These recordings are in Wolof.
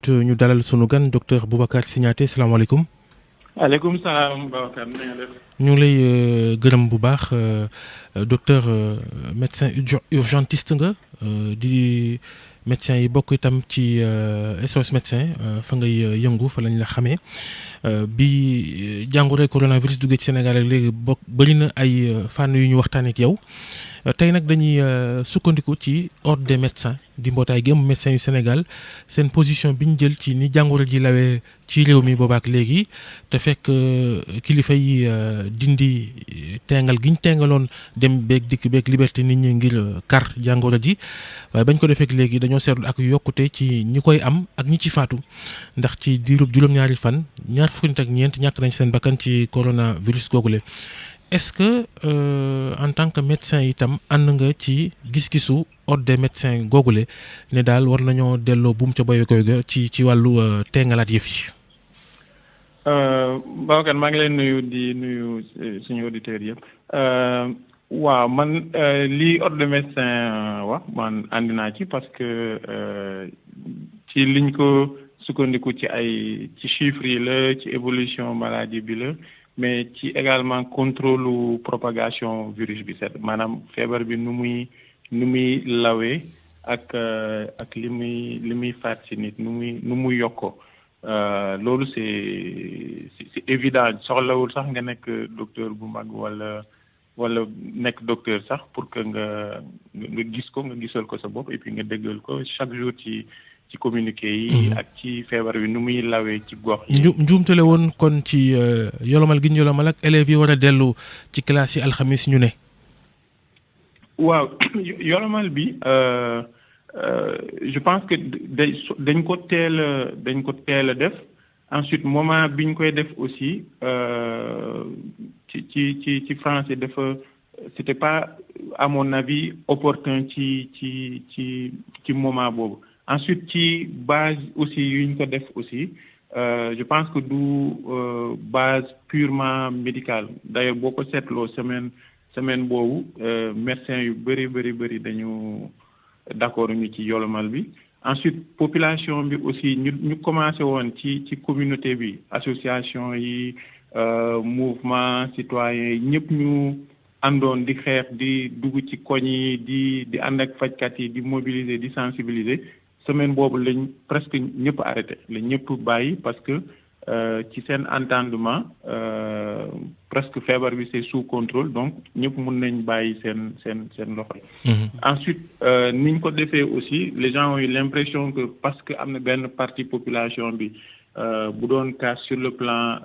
ñu dalal sunu gan docteur Boubacar Signaté salaamaaleykum. aleykum salaam Babacar na nga def. ñu ngi lay gërëm bu baax docteur médecin urgentiste nga di médecin yi bokk itam ci SOS médecin fa ngay yëngu fa lañ la xamee bi jàngoro coronavirus duggee ci Sénégal ak léegi bëri na ay fànn yu ñu waxtaanee ak yow tey nag dañuy sukkandiku ci ordre des médecins di mbootaay gi ëmb médecins yu Sénégal seen position bi ñu jël ci ni jàngoro ji lawee ci réew mi boobaak léegi te fekk kilifa yi dindi tengal gi ñu tengaloon dem beeg dikk beeg liberté nit ñi ngir kar jàngoro ji waaye bañ ko defeek léegi dañoo seetlu ak yokkute ci ñi koy am ak ñi ci faatu ndax ci diirub juróom-ñaari fan ñaar fukki nit ak ñeent ñàkk nañ seen bakkan ci coronavirus googule. Est-ce que en tant que médecin itam ànd nga ci gis-gisu ordre des médecins googule ne daal war nañoo delloo buum ca boy koy ga ci wàllu tengalaat yëf yi. Babacar maa ngi leen nuyu di nuyu suñu auditeurs yëpp waaw man lii ordre des médecins wax man ànd naa ci parce que ci liñ ko sukkandiku ci chiffres yi la ci évolution maladie bi la. mais ci également contrôle propagation virus bi set maanaam feebar bi nu muy lawee ak li muy faat ci nit nu muy yokkoo loolu c'est évident soxlawul sax nga nekk docteur bu mag wala nekk docteur sax pour que nga gis ko nga gisal ko sa bopp et puis nga déggal ko chaque jour ci communiqué yi ak ci feebar bi nu muy lawee ci gox yi. njuumtale woon kon ci yolomal gi ñu yolomal ak élèves yi war a dellu ci classe yi alxamis ñu ne. waaw yolomal bi je pense que dañ ko teel a def ensuite moment biñ koy def aussi ci français dafa c'était pas à mon avis opportun ci moment boobu. Ensuite ci base aussi yuñ ko def aussi je pense que du base purement médicale d'ailleurs boo ko seetloo semaine boobu médecins yu bëri dañu d'accord ñu ci yolomal bi. Ensuite population bi aussi ñu commencé woon ci communauté bi association yi mouvement citoyen yi ñëpp ñu àndoon di xeex di dugg ci koñ yi di ànd ak fajkat yi di mobiliser di sensibiliser. Semaine boobu lañ presque ñëpp arrêté lañ ñëpp bàyyi parce que ci seen entendement presque feebar bi c'est sous contrôle donc ñëpp mun nañ bàyyi seen loxo. Ensuite niñ ko defee aussi les gens ont eu l'impression que parce que am na benn partie population bi bu doon casse sur le plan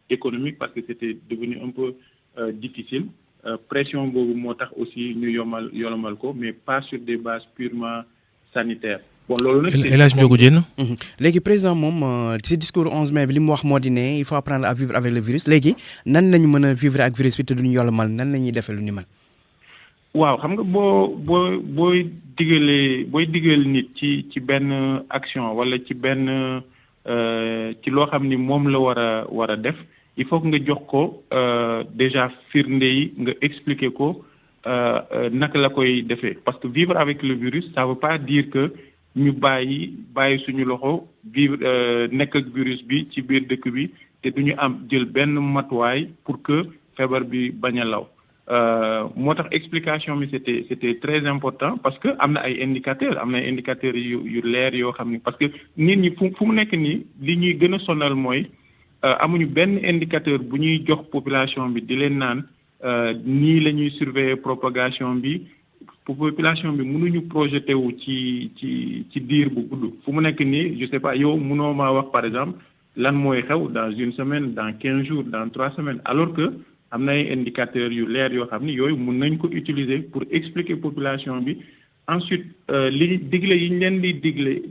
économique parce que c'était devenu un peu difficile pression boobu moo tax aussi ñu yolomal ko mais pas sur des bases purement sanitaire. Bon loolu nag El Hadj Ndiogou Diène. léegi président moom ci discours 11 mai bi li mu wax moo di ne il faut apprendre à vivre avec le virus léegi nan lañu mën a vivre ak virus bi te duñu yolomal nan la ñuy defee lu ni mel. waaw xam nga booy digal nit ci benn action wala ci benn ci loo xam ni moom la war a def il faut que nga jox ko déjà firnde yi nga expliquer ko. naka la koy defee parce que vivre avec le virus ça veut pas dire que ñu bàyyi suñu loxo vivre nekk ak virus bi ci biir dëkk bi te duñu am jël benn matuwaay pour que feebar bi bañ a law moo tax explication bi c'était très important parce que am na ay indicateurs yu leer yoo xam ni parce que nit ñi fu mu nekk nii li ñuy gën a sonal mooy amuñu benn indicateur bu ñuy jox population bi di leen naan nii la ñuy surveiller propagation bi population bi mënuñu projeté wu ci diir bu gudd fu mu nekk nii je sais pas yow mënoo maa wax par exemple lan mooy xew dans une semaine dans 15 jours dans 3 semaines alors que am na ay indicateurs yu leer yoo xam ni yooyu mën nañ ko utiliser pour expliquer population bi ensuite li digle yi ñu leen di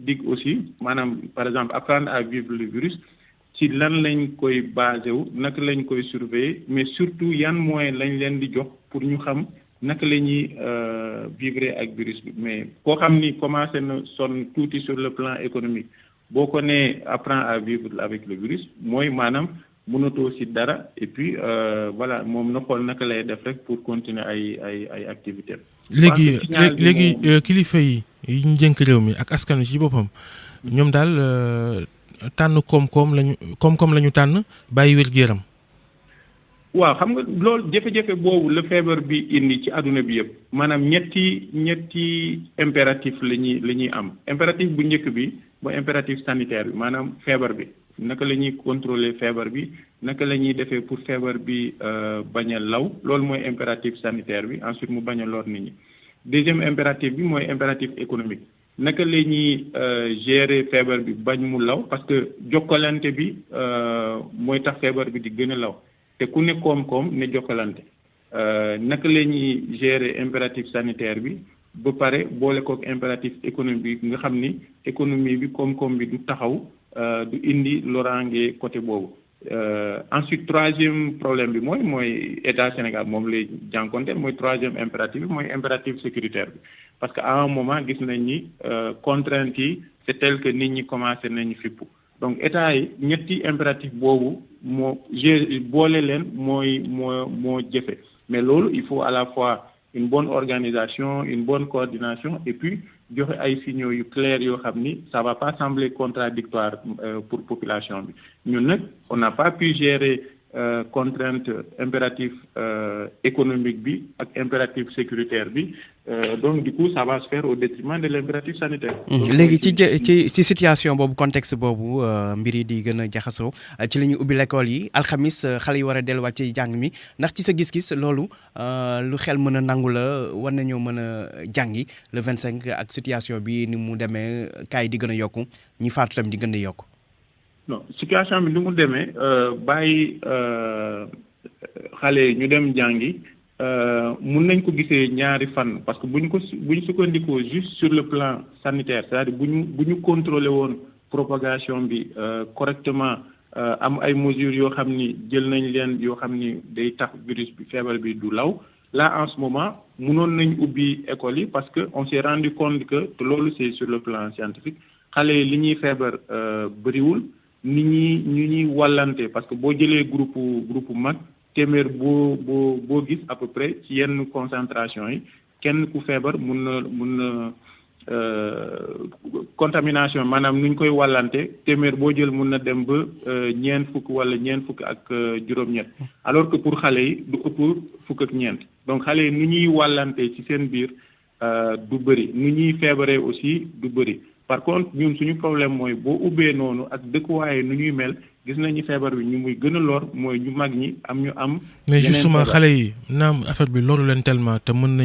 dig aussi maanaam par exemple apprendre à vivre le virus ci lan lañ koy basé wu naka lañ koy surveiller mais surtout yan moyens lañ leen di jox pour ñu xam naka la ñuy vivre ak virus bi mais koo xam ni commencé na sonn tuuti sur le plan économique boo ko nee apprendre à vivre avec le virus mooy maanaam mënatoo ci dara et puis voilà moom na xool naka lay def rek pour continuer ay activités. léegi kilifa yi ñu jënk réew mi ak askan wi ci boppam ñoom daal tànn koom-koom lañu tànn bàyyi wér-gu-yaram. waaw xam nga loolu jafe-jafe boobu la feebar bi indi ci àdduna bi yëpp maanaam ñetti impératif la ñuy am impératif bu njëkk bi mooy impératif sanitaire bi maanaam feebar bi naka la ñuy contrôler feebar bi naka la ñuy defee pour feebar bi bañ a law loolu mooy impératif sanitaire bi ensuite mu bañ a lor nit ñi. deuxième impératif bi mooy impératif économique naka la ñuy gérer feebar bi bañ mu law parce que jokkalante bi mooy tax feebar bi di gën a law. te ku ne koom-koom ne jokkalante naka la ñuy gérer impératif sanitaire bi ba pare boole kook impératif économique bi nga xam ni économie bi koom-koom bi du taxaw du indi loraange côté boobu. Ensuite troisième problème bi mooy état Sénégal moom lay jànkonteel mooy troisième impératif bi mooy impératif sécuritaire bi parce que à un moment gis nañ ni contraintes yi c'est tel que nit ñi commencé nañu fippu. donc état yi ñetti impératif boobu boole leen moo jëfe mais loolu il faut à la fois une bonne organisation une bonne coordination et puis joxe ay signaux yu clairs yoo xam ni ça va pas sembler contradictoire pour population bi ñun nag on n'a pas pu gérer contrainte impératif économique bi ak impératif sécuritaire bi donc du coup ça va se faire au détriment de l'impératif sanitaire. léegi ci situation boobu contexte boobu mbir yi di gën a jaxasoo ci la ñu ubbi l'école yi alxamis xale yi war a delluwaat ci jàng mi ndax ci sa gis-gis loolu lu xel mën a nangu la war nañoo mën a jàngi le 25 ak situation bi ni mu demee kaay di gën a yokku ñi faatu tam di gën a yokku. non situation bi ni mu demee bàyyi xale ñu dem jàngi mun nañ ko gisee ñaari fan parce que bu ñu sukkandikoo juste sur le plan sanitaire c'est-à-dire bu ñu contrôler woon propagation bi correctement am ay mesures yoo xam ni jël nañ leen yoo xam ni day tax virus bi feebar bi du law là en ce moment munoon nañ ubbi école yi parce que on s'est rendu compte que te loolu c'est sur le plan scientifique xale yi li ñuy feebar bëriwul ñu ñuy wàllante parce que boo jëlee groupe mag téeméer boo gis à peu près ci yenn concentration yi kenn ku feebar mun na contamination maanaam nu ñu koy wàllante téeméer boo jël mun na dem ba ñeent fukk wala ñeent fukk ak juróom-ñett alors que pour xale yi du ëpp fukk ak ñeent donc xale yi nu ñuy wàllante ci seen biir du bëri nu ñuy feebaree aussi du bëri par contre ñun suñu problème mooy boo ubbee noonu ak dëkkuwaay nu ñuy mel gis nañu feebar bi ñu muy gën a lor mooy ñu mag ñi am ñu am. mais justement xale yi naam affaire bi loru leen tellement te mën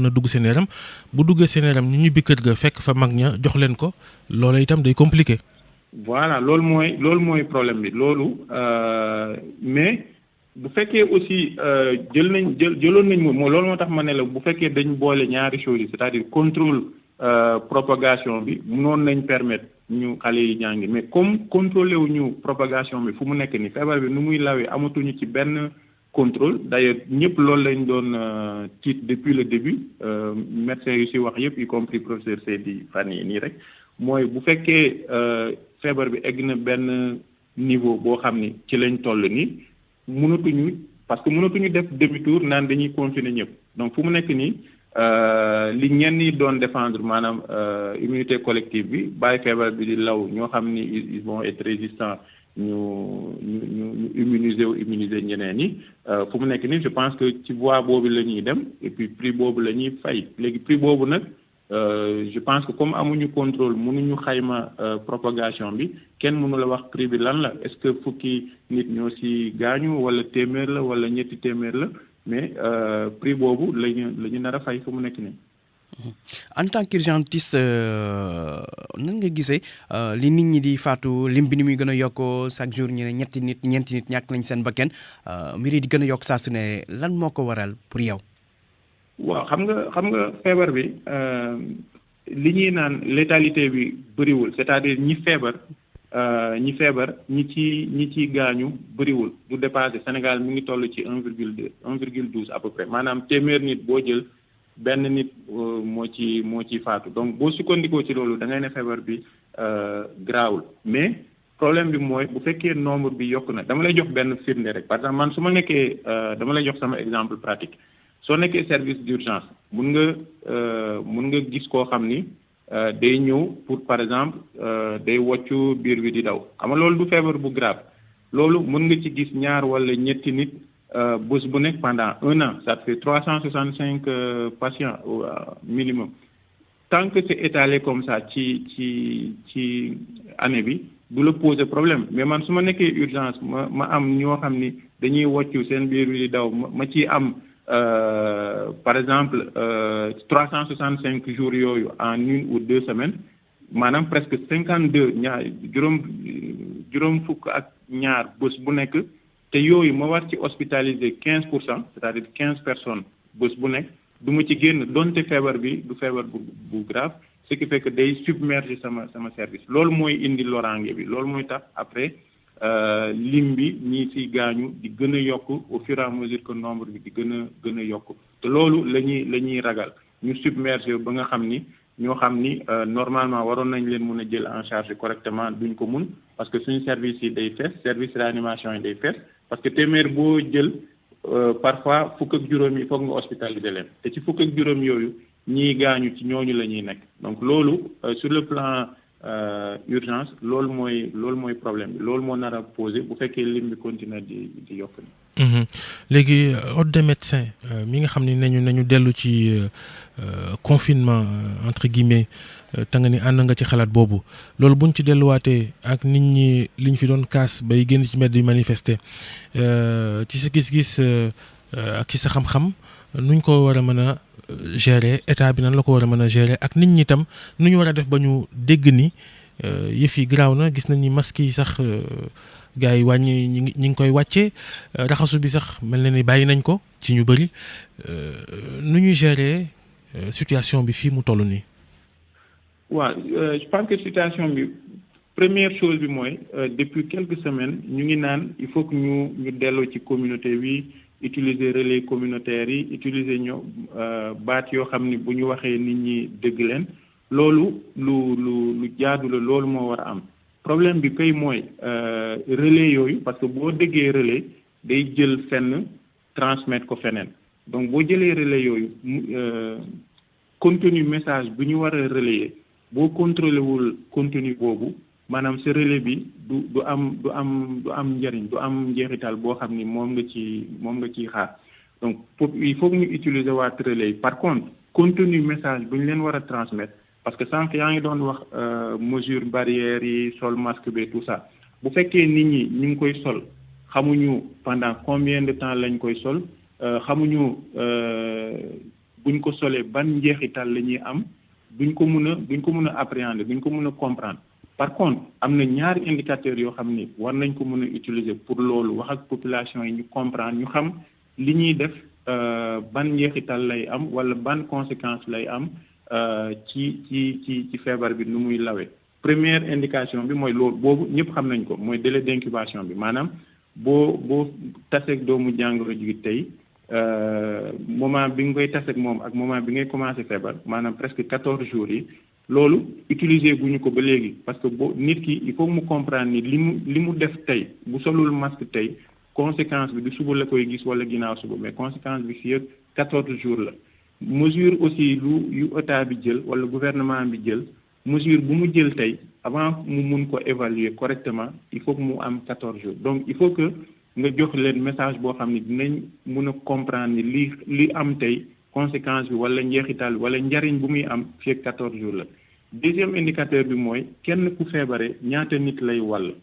a dugg seen yaram bu duggee seen yaram ñu ñibbi kër ga fekk fa mag ña jox leen ko loolu itam day compliqué. voilà loolu mooy problème bi loolu mais bu fekkee aussi jëloon nañ moom loolu moo tax ma ne la bu fekkee dañ boole ñaari choses yi c'est-à-dire contrôle. Propagation bi mënoon nañ permettre ñu xale yi jàngi mais comme contrôlé wu ñu propagation bi fu mu nekk ni feebar bi nu muy lawee amatuñu ci benn contrôle d'ailleurs ñëpp loolu lañ doon tiit depuis le début médecins yu ci wax yëpp y compris professeur Seydi fan yi nii rek mooy bu fekkee feebar bi egg na benn niveau boo xam ni ci lañ toll nii mënatuñu parce que mënatuñu def demi-tour naan dañuy confiner ñëpp donc fu mu nekk nii li ñenn ñi doon défendre maanaam immunité collective bi bàyyi feebar bi di law ñoo xam ni ils vont être résistants ñu immuniser ñeneen ñi fu mu nekk nii je pense que ci voie boobu la ñuy dem et puis prix boobu la ñuy fay léegi prix boobu nag je pense que comme amuñu contrôle mënuñu xayma propagation bi kenn mënu la wax prix bi lan la est-ce que fukki nit ñoo ci gaañu wala téeméer la wala ñetti téeméer la. mais prix boobu lañu nar a fay fu mu nekk nii. en tant qu'urgentiste nan nga gisee li nit ñi di faatu lim bi ni muy gën a yokkoo chaque jour ñu ne ñeenti nit ñàkk nañ seen bakkan mbir yi di gën a yokk saa su ne lan moo ko waral pour yow. waaw xam nga feebar bi li ñuy naan létalité bi bëriwul c'est-à-dire ñi feebar ñi ci gaañu bëriwul du dépassé Sénégal mi ngi toll ci 1,12 à peu près maanaam téeméer nit boo jël benn nit moo ci faatu donc boo sukkandikoo ci loolu da ngay ne feebar bi garaawul mais problème bi mooy bu fekkee nombre bi yokk na dama lay jox benn firnde rek par exemple man su ma nekkee dama lay jox sama exemple pratique soo nekkee service d'urgence mun nga gis koo xam ni day ñëw pour par exemple day woccu biir bi di daw xam nga loolu du feebar bu grave loolu mën nga ci gis ñaar wala ñetti nit bés bu nekk pendant 1 an ça fait 365 patients minimum tant que c'est étalé comme ça ci année bi du la poser problème mais man su ma nekkee urgence ma am ñoo xam ni dañuy woccu seen biir bi di daw ma ciy am par exemple 365 jours yooyu en 1 ou 2 semaines maanaam presque 52 ñaar juróom fukk ak ñaar bés bu nekk te yooyu ma war ci hospitaliser 15%, c'est-à-dire 15 personnes bés bu nekk du ma ci génn donte feebar bi du feebar bu grave ce qui fait que day submerger sama service loolu mooy indi loraange bi loolu mooy tax après lim bi ñi ci gaañu di gën a yokk au fur et à mesure que nombre bi di gën a yokk te loolu la ñuy ragal ñu submerger ba nga xam ni ñoo xam ni normalement waroon nañ leen mën a jël en charge correctement duñ ko mun parce que suñu service yi day fees service réanimation yi day fees parce que téeméer boo jël parfois fukk ak juróom yi foog nga hospitaliser leen te ci fukk ak juróom yooyu ñii gaañu ci ñooñu la ñuy nekk donc loolu sur le plan urgence loolu mooy problème bi loolu moo nar a posé bu fekkee lim bi continuer di yokk ni léegi ordre des médecins mi nga xam ne nañu dellu ci confinement entre guillemets te nga ni ànd nga ci xalaat boobu loolu buñ ci delluwaatee ak nit ñi liñ fi doon kaas bay génn ci mbedd di manifester ci sa gis-gis ak ci sa xam-xam nuñ ko war a mën a gérer état bi nan la ko war a mën a gérer ak nit ñi itam nu ñu war a def ba ñu dégg ni yëf yi garaaw na gis nañ ni masque yi sax gars yi wàññi ñi ngi koy wàccee raxasu bi sax mel na ni bàyyi nañ ko ci ñu bëri nu ñuy gérer situation bi fii mu toll nii. waaw je pense que situation bi première chose bi mooy depuis quelques semaines ñu ngi naan il faut que ñu delloo ci communauté bi utiliser relais communautaires yi utiliser ñoo baat yoo xam ni bu ñu waxee nit ñi dégg leen loolu lu jaadu la loolu moo war a am problème bi kay mooy relais yooyu parce que boo déggee relais day jël fenn transmettre ko feneen donc boo jëlee relais yooyu contenu message bu ñu war a relayer boo contrôlé wul contenu boobu maanaam sa relais bi du am njëriñ du am njeexital boo xam ni moom nga ciy xaar donc il faut que ñu utiliser waat relais yi par contre contenu message bu ñu leen war a transmettre parce que sànq yaa ngi doon wax mesure barrière yi sol masque bi tout ça bu fekkee nit ñi ñu ngi koy sol xamuñu pendant combien de temps lañ koy sol xamuñu buñ ko solee ban njeexital la ñuy am duñ ko mën a appréhender duñ ko mën a comprendre par contre am na ñaari indicateurs yoo xam ni war nañ ko mën a utiliser pour loolu wax ak population yi ñu comprendre ñu xam li ñuy def ban njeexital lay am wala ban conséquence lay am ci feebar bi nu muy lawee première indication bi mooy loolu boobu ñëpp xam nañ ko mooy délai d'incubation bi maanaam boo taseeg doomu jàngoro ji tey moment bi nga koy taseeg moom ak moment bi ngay commencé feebar maanaam presque 14 jours yi loolu utiliser guñu ko ba léegi parce que nit ki il faut mu comprendre ni li mu def tey bu solul masque tey conséquence bi du suba la koy gis wala ginnaaw suba mais conséquence bi fii ak 14 jours la mesure aussi yu état bi jël wala gouvernement bi jël mesure bu mu jël tey avant mu mun ko évaluer correctement il faut que mu am 14 jours donc il faut que nga jox leen message boo xam ne dinañ mun a comprendre ni li am tey conséquence bi wala njeexital wala njariñ bu muy am fii ak 14 jours la deuxième indicateur bi mooy kenn ku feebare ñaata nit lay wàll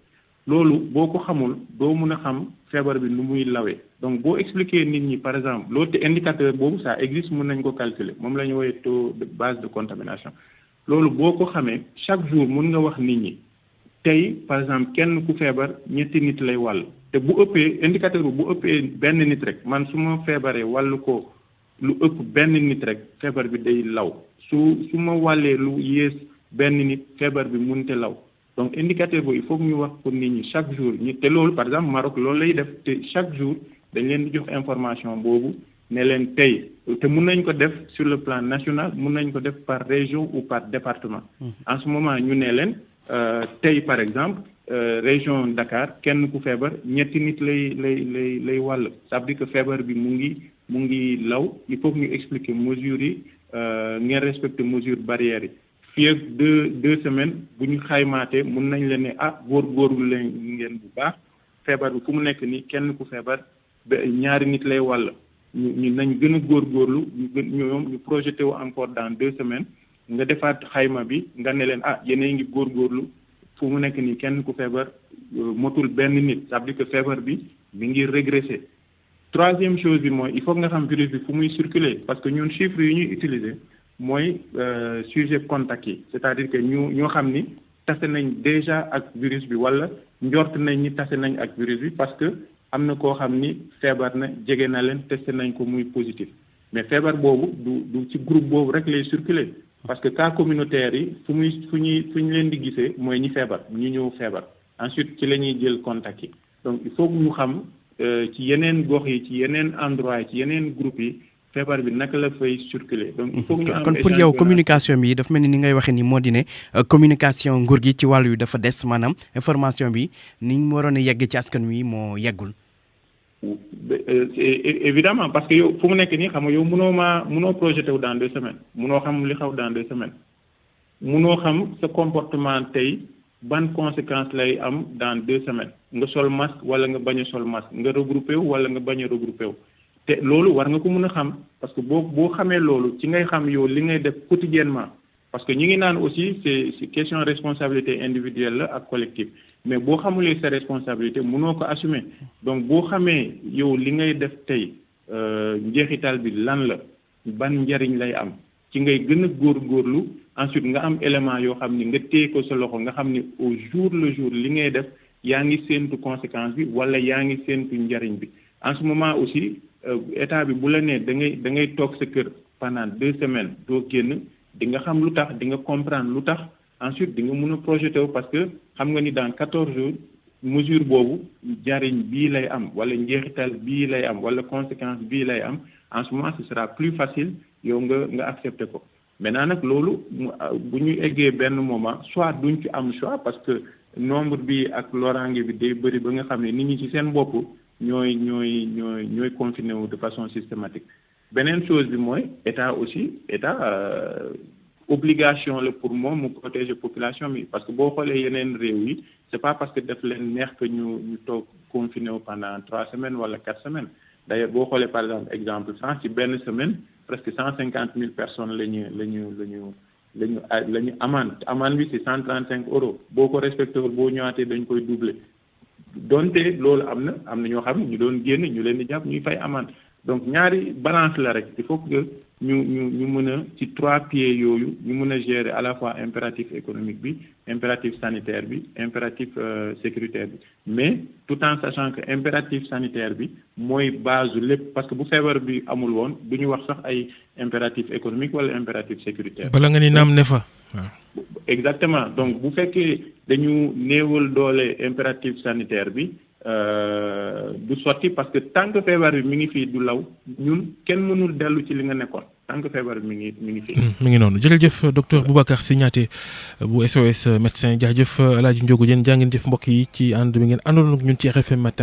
loolu boo ko xamul doo mun a xam feebar bi nu muy lawee donc boo expliquer nit ñi par exemple loolu te indicateur boobu ça existe mun nañ ko calculer moom la ñu woowee taux de base de contamination loolu boo ko xamee chaque jour mun nga wax nit ñi tey par exemple kenn ku feebar ñetti nit lay wàll te bu ëppee indicateur bu ëppee benn nit rek man su ma feebaree wàll ko lu ëpp benn nit rek feebar bi day law su ma wàllee lu yées benn nit feebar bi munte law donc indicateur boobu il faut que ñu wax pour nit ñi chaque jour te loolu par exemple Maroc loolu lay def te chaque jour dañ leen di jox information boobu ne leen tey te mun nañ ko def sur le plan national mun nañ ko def par région ou par département en ce moment ñu ne leen tey par exemple région Dakar kenn ku feebar ñetti nit lay wàll ça veut dire que feebar bi mu ngi law il faut que ñu expliquer mesures yi ngeen respecter mesures barrières yi fii ak deux semaines bu ñu xaymaatee mun nañ leen ne góorgóorlu leen ngeen bu baax feebar bi fu mu nekk nii kenn ku feebar ba ñaari nit lay wàll ñu nañ gën a góorgóorlu ñu projeté wu encore dans 2 semaines nga defaat xayma bi nga ne leen yéen a ngi góorgóorlu fu mu nekk nii kenn ku feebar motul benn nit ça veut dire que feebar bi mi ngi régressé. Troisième chose bi mooy il faut nga xam virus bi fu muy circuler parce que ñun chiffres yi ñuy utiliser mooy sujet contact yi c'est-à-dire que ñoo xam ni tase nañ déjà ak virus bi wala njort nañ ni tase nañ ak virus bi parce que am na koo xam ni feebar na jege na leen testé nañ ko muy positif mais feebar boobu du ci groupe boobu rek lay circuler parce que cas communautaire yi fu ñu leen di gisee mooy ñi feebar ñu ñëw feebar ensuite ci la ñuy jël contact yi donc il faut que ñu xam ci yeneen gox yi ci yeneen endroit yi ci yeneen groupe yi feebar bi naka la fay circuler donc il faut que ñu am kon pour yow communication bi dafa mel ni ngay waxee ni moo di ne communication nguur gi ci wàllu yu dafa des maanaam information bi ni mu waroon a yegg ci askan wi moo yeggul. Évidemment parce que yow fu mu nekk nii xam nga yow mënoo projeté wu dans 2 semaines mënoo xam li xaw dans 2 semaines mënoo xam sa comportement tey ban conséquence lay am dans 2 semaines nga sol masque wala nga bañ a sol masque nga regroupé wu wala nga bañ a regroupé wu te loolu war nga ko mën a xam parce que boo xamee loolu ci ngay xam yow li ngay def quotidiennement parce que ñi ngi naan aussi c'est question responsabilité individuelle la ak collective mais boo xamulee sa responsabilité mënoo ko assumer donc boo xamee yow li ngay def tey njeexital bi lan la ban njariñ lay am ci ngay gën a góorgóorlu ensuite nga am élément yoo xam ni nga téye ko sa loxo nga xam ni au jour le jour li ngay def yaa ngi séentu conséquence bi wala yaa ngi séentu njariñ bi en ce moment aussi état bi bu la nee da ngay toog sa kër pendant 2 semaines doo génn di nga xam lu tax di nga comprendre lu tax ensuite di nga mën a projeté wu parce que xam nga ni dans 14 jours mesure boobu jariñ bii lay am wala njeexital bii lay am wala conséquence bii lay am en ce moment ce sera plus facile yow nga accepté ko maintenant nag loolu bu ñu eggee benn moment soit duñ ci am choix parce que nombre bi ak loraange bi day bëri ba nga xam ne nit ñi ci seen bopp ñooy confiné wu de façon systématique beneen chose bi mooy état obligation la pour moom mu protéger population bi parce que boo xoolee yeneen réew yi c'est pas parce que daf leen neex que ñu toog confiné wu pendant 3 semaines wala 4 semaines d'ailleurs boo xoolee par exemple France ci benn semaine presque 150 000 personnes la ñu amende bi c'est 135 euros boo ko respecté wul boo ñëwaatee dañ koy doubler donte loolu am na ñoo xam ne ñu doon génn ñu leen di jàpp ñuy fay amende donc ñaari balance la rek il faut que ñu mën a ci 3 pieds yooyu ñu mën a gérer à la fois impératif économique bi impératif sanitaire bi impératif sécuritaire bi mais tout en sachant que impératif sanitaire bi mooy base lépp parce que bu feebar bi amul woon du ñu wax sax ay impératif économique wala impératif sécuritaire. bala nga ni naam ne fa waaw. Exactement donc bu fekkee dañu néewal doole impératif sanitaire bi du sotti parce que tant que feebar bi mi ngi fii du law ñun kenn mënul dellu ci li nga nekkoon tant que feebar bi mi ngi fii. mi ngi noonu jërëjëf docteur Boubacar Signaté bu SOS médecin jaajëf El Hadj Ndiogou Diène jaa ngeen jëf mbokk yi ci ànd bi ngeen àndoon ak ñun ci RFM matin.